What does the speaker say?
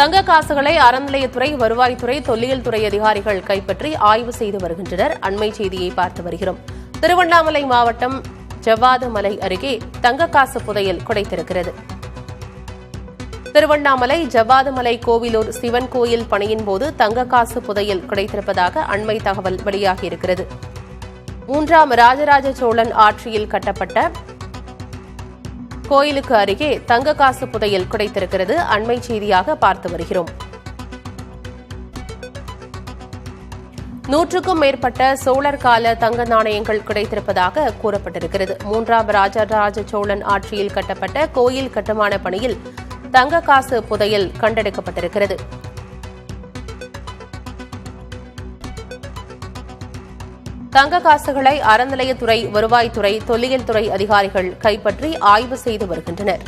தங்க காசுகளை அறநிலையத்துறை, வருவாய்த்துறை, தொல்லியல் துறை அதிகாரிகள் கைப்பற்றி ஆய்வு செய்து வருகின்றனர். அண்மை செய்தியை பார்த்து வருகிறோம். திருவண்ணாமலை மாவட்டம் ஜவ்வாதுமலை அருகே தங்கக்காசு புதையல் கிடைத்திருக்கிறது. திருவண்ணாமலை ஜவ்வாதுமலை கோவிலூர் சிவன் கோயில் பணியின் போது தங்கக்காசு புதையல் கிடைத்திருப்பதாக அண்மை தகவல் வெளியாகியிருக்கிறது. 3ஆம் ராஜராஜ சோழன் ஆட்சியில் கட்டப்பட்ட கோயிலுக்கு அருகே தங்கக்காசு புதையல் கிடைத்திருக்கிறது. அண்மை செய்தியாக பார்த்து வருகிறோம். 100க்கும் மேற்பட்ட சோழர் கால தங்க நாணயங்கள் கிடைத்திருப்பதாக கூறப்பட்டிருக்கிறது. 3ஆம் ராஜராஜ சோழன் ஆட்சியில் கட்டப்பட்ட கோயில் கட்டுமான பணியில் தங்கக்காசு புதையல் கண்டெடுக்கப்பட்டிருக்கிறது. தங்க காசுகளை அறநிலையத்துறை, வருவாய்த்துறை, தொல்லியல் துறை அதிகாரிகள் கைப்பற்றி ஆய்வு செய்து வருகின்றனர்.